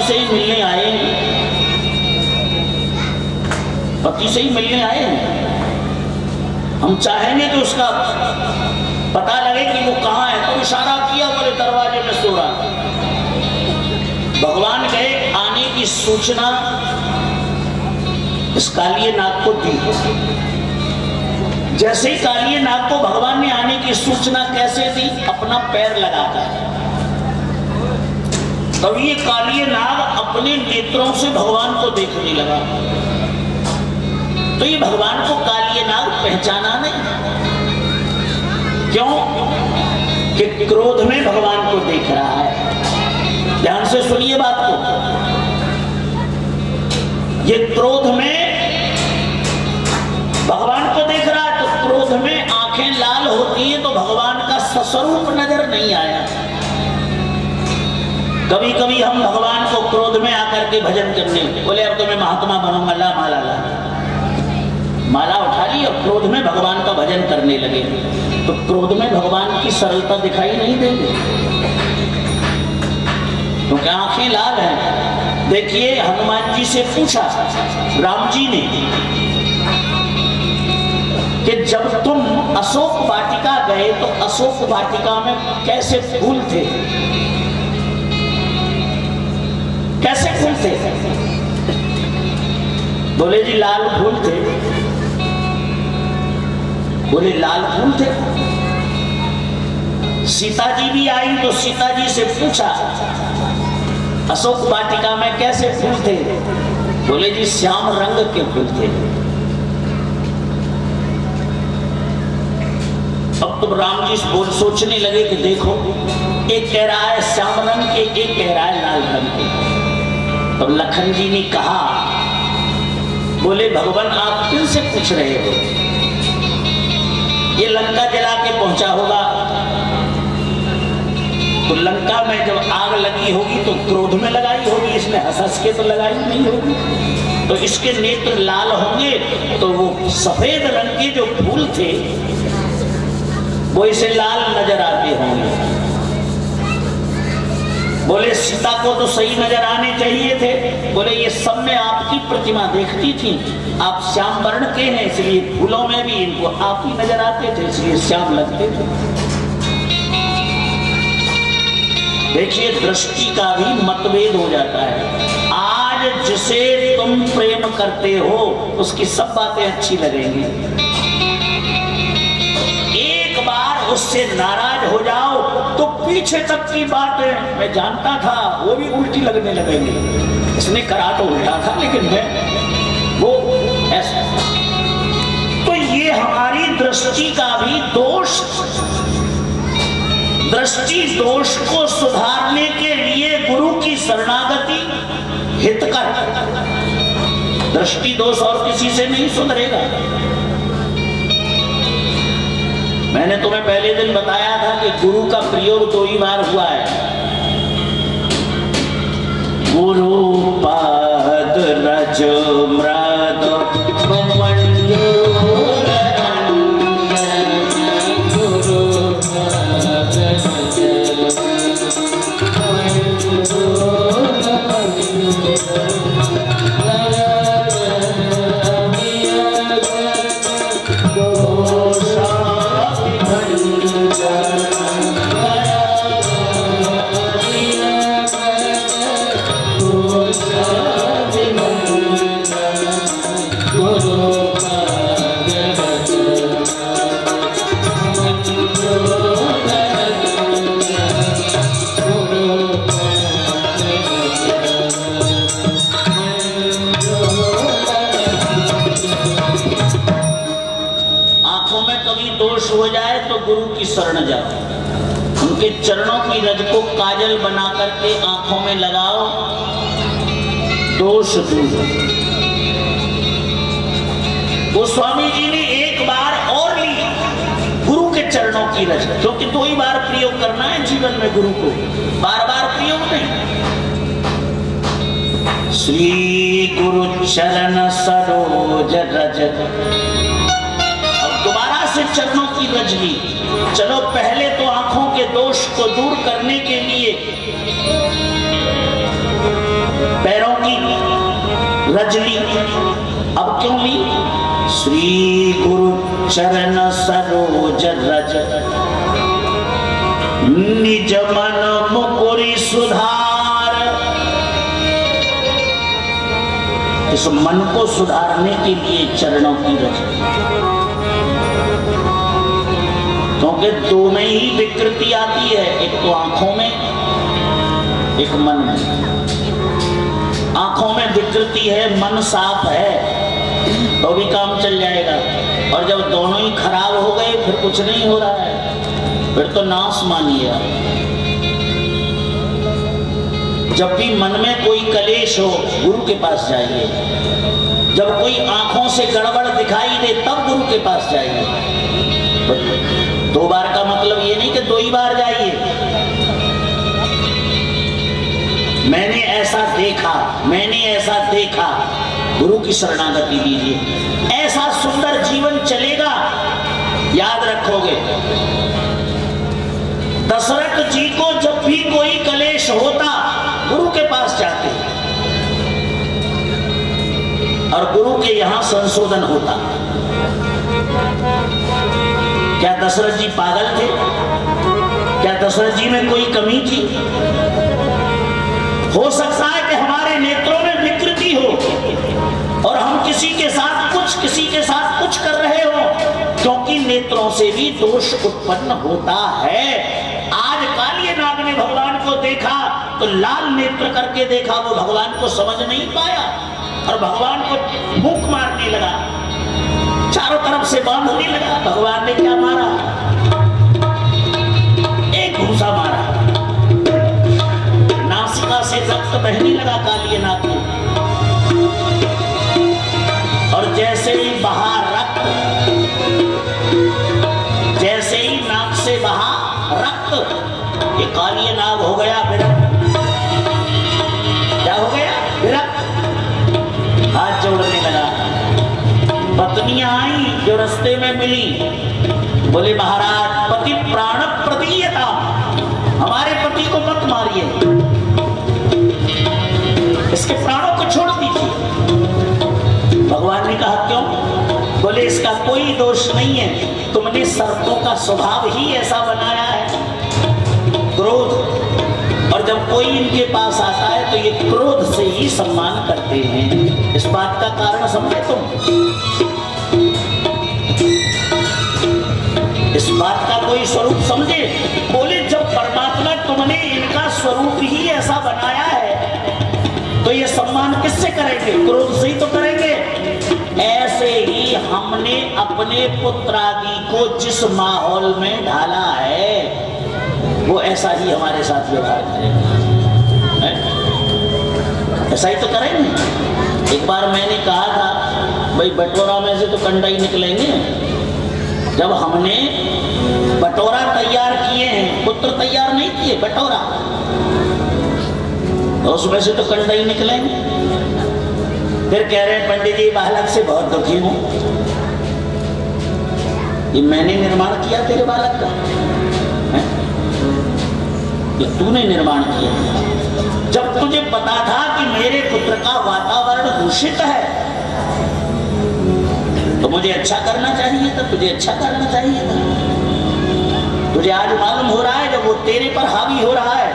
से ही मिलने आए हैं, पति से ही मिलने आए हैं। हम चाहेंगे कि उसका पता लगे कि वो कहाँ है, तो इशारा किया, बोले दरवाजे में सो रहा। भगवान गए, आने की सूचना इस कालिए नाग को दी। जैसे ही कालिए नाग को भगवान ने आने की सूचना कैसे दी, अपना पैर लगाकर, तब ये कालिए नाग अपने नेत्रों से भगवान को देखने लगा। तो ये भगवान को कालिए नाग पहचाना नहीं। क्यों? कि क्रोध में भगवान को देख रहा है। ध्यान से सुनिए बात को। ये क्रोध में भगवान को देख रहा है, तो क्रोध में आंखें लाल होती है, तो भगवान का स्वरूप नजर नहीं आया। कभी कभी हम भगवान को क्रोध में आकर के भजन करने, बोले अब तो मैं महात्मा बनूंगा, ला माला ला, माला उठा ली और क्रोध में भगवान का भजन करने लगे, तो क्रोध में भगवान की सरलता दिखाई नहीं देगी, क्योंकि आंखें लाल हैं। देखिए, हनुमान जी से पूछा राम जी ने कि जब तुम अशोक वाटिका गए तो अशोक वाटिका में कैसे फूल थे, कैसे फूल थे? बोले जी लाल फूल थे। बोले लाल फूल थे। सीता जी भी आई तो सीता जी से पूछा अशोक वाटिका में कैसे फूल थे? बोले जी श्याम रंग के फूल थे। अब तो राम जी बोल सोचने लगे कि देखो, एक कह रहा है श्याम रंग के, एक कह रहा है लाल रंग के। तब लखन जी ने कहा, बोले भगवान आप किन से पूछ रहे हो? ये लंका जला के पहुंचा होगा, तो लंका में जब आग लगी होगी तो क्रोध में लगाई होगी, इसने हंस के तो लगाई नहीं होगी, तो इसके नेत्र लाल होंगे, तो वो सफेद रंग के जो फूल थे वो इसे लाल नजर आते होंगे। बोले सीता को तो सही नजर आने चाहिए थे। बोले ये सब में आपकी प्रतिमा देखती थी, आप श्याम वर्ण के हैं, इसलिए फूलों में भी इनको आप ही नजर आते थे, इसलिए श्याम लगते थे। देखिए, दृष्टि का भी मतभेद हो जाता है। आज जिसे तुम प्रेम करते हो उसकी सब बातें अच्छी लगेंगी, एक बार उससे नाराज हो जाओ तो पीछे तक की बातें मैं जानता था वो भी उल्टी लगने लगेंगी। इसने करा तो उल्टा था, लेकिन मैं वो ऐसा। तो ये हमारी दृष्टि का भी दोष, दृष्टि दोष को सुधारने के लिए गुरु की शरणागति हितकर। दृष्टि दोष और किसी से नहीं सुधरेगा। मैंने तुम्हें पहले दिन बताया था कि गुरु का प्रयोग 2 ही बार हुआ है। गुरु पाद रज मृद शरण जाओ, उनके चरणों की रज को काजल बना करके आंखों में लगाओ, दोष दूर। गोस्वामी जी ने एक बार और ली गुरु के चरणों की रज, क्योंकि 2 ही बार प्रयोग करना है जीवन में गुरु को, बार बार प्रयोग नहीं। श्री गुरु चरण सरोज रज, अब दोबारा से चरणों की रज ली। चलो पहले तो आंखों के दोष को दूर करने के लिए पैरों की रजली अब क्यों ली? श्री गुरु चरण सरोज रज निज मन मुकुरि सुधार। इस मन को सुधारने के लिए चरणों की रचना, क्योंकि दो में ही विकृति आती है, एक तो आंखों में, एक मन में। आंखों में विकृति है, मन साफ है तो भी काम चल जाएगा, और जब दोनों ही खराब हो गए फिर कुछ नहीं हो रहा है, फिर तो नाश मानिए। जब भी मन में कोई कलेश हो गुरु के पास जाइए, जब कोई आंखों से गड़बड़ दिखाई दे तब गुरु के पास जाइए। दो बार का मतलब ये नहीं कि दो ही बार जाइए। मैंने ऐसा देखा, मैंने ऐसा देखा, गुरु की शरणागति लीजिए, ऐसा सुंदर जीवन चलेगा। याद रखोगे, दशरथ जी को जब भी कोई कलेश होता गुरु के पास जाते और गुरु के यहां संशोधन होता। क्या दशरथ जी पागल थे? क्या दशरथ जी में कोई कमी थी? हो सकता है कि हमारे नेत्रों में विकृति हो और हम किसी के साथ कुछ कर रहे हो, क्योंकि नेत्रों से भी दोष उत्पन्न होता है। आज कालिये नाग ने भगवान को देखा तो लाल नेत्र करके देखा, वो भगवान को समझ नहीं पाया और भगवान को मुख मारने लगा, चारों तरफ से बांधने लगा। भगवान ने क्या मारा? एक घूंसा मारा, नासिका से रक्त बहने लगा कालिये नाग को, और जैसे ही बहा रक्त, जैसे ही नाक से बहा रक्त, ये कालिये नाग हो गया विरक्त। क्या हो गया? विरक्त। हाथ जोड़ने लगा। पत्नियां आई जो रास्ते में मिली, बोले महाराज पति प्राण प्रदीयता, हमारे पति को मत मारिए, इसके प्राणों को छोड़ दीजिए। भगवान ने कहा क्यों? बोले इसका कोई दोष नहीं है, तुमने सर्पों का स्वभाव ही ऐसा बनाया है, क्रोध, और जब कोई इनके पास आता है तो ये क्रोध से ही सम्मान करते हैं। इस बात का कारण समझे तुम? इस बात का कोई स्वरूप समझे? बोले जब परमात्मा तुमने इनका स्वरूप ही ऐसा बनाया है तो ये सम्मान किससे करेंगे? क्रोध से ही तो करेंगे। ऐसे ही हमने अपने पुत्र आदि को जिस माहौल में ढाला है वो ऐसा ही हमारे साथ व्यवहार करेंगे, ऐसा ही तो करेंगे। एक बार मैंने कहा था भाई बटोरा में से तो कंडा ही निकलेंगे। जब हमने बटोरा तैयार किए हैं, पुत्र तैयार नहीं किए, बटोरा, तो उसमें से तो कंडा ही निकलेंगे। फिर कह रहे हैं पंडित जी बालक से बहुत दुखी हूं, ये मैंने निर्माण किया तेरे बालक का, ये तूने निर्माण किया। जब तुझे पता था कि मेरे पुत्र का वातावरण दूषित है तो मुझे अच्छा करना चाहिए था, तुझे अच्छा करना चाहिए था। तुझे आज मालूम हो रहा है जब वो तेरे पर हावी हो रहा है,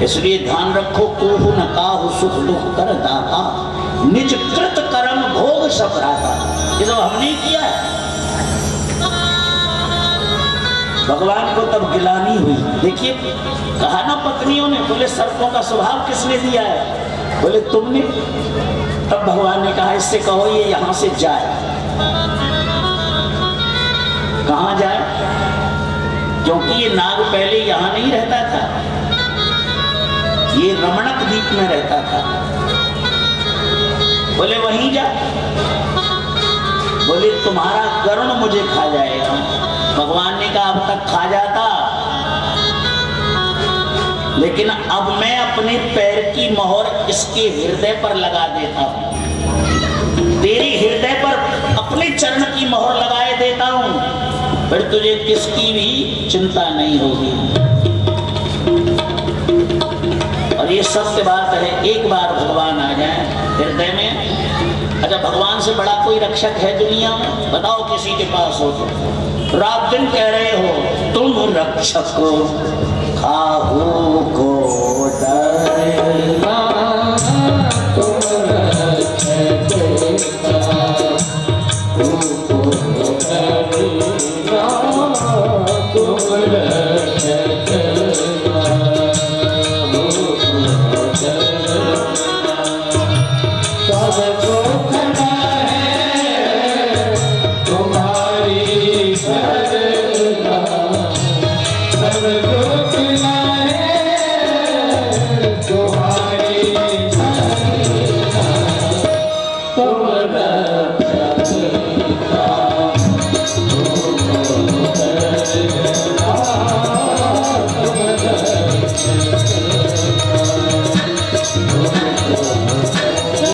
इसलिए ध्यान रखो, कोहु न काहु सुख दुख कर दाता, निज कृत कर्म भोग सब राता। ये सब हमने किया है। भगवान को तब गिलानी हुई। देखिए कहा ना पत्नियों ने, बोले सर्पों का स्वभाव किसने दिया है? बोले तुमने। तब भगवान ने कहा इससे कहो ये यहां से जाए। कहां जाए? क्योंकि ये नाग पहले यहां नहीं रहता था, ये रमणक द्वीप में रहता था। बोले वहीं जा। बोले तुम्हारा करुण मुझे खा जाएगा। भगवान ने कहा अब तक खा जाता, लेकिन अब मैं अपने पैर की मोहर इसके हृदय पर लगा देता हूं, तेरे हृदय पर अपने चरण की मोहर लगाए देता हूं, फिर तुझे किसकी भी चिंता नहीं होगी। और और ये सत्य बात है, एक बार भगवान आ जाए हृदय में। अच्छा, भगवान से बड़ा कोई रक्षक है दुनिया में? बताओ किसी के पास हो तो। रात दिन कह रहे हो तुम रक्षक हो, खाहू को डरना, तुम रक्षक हो।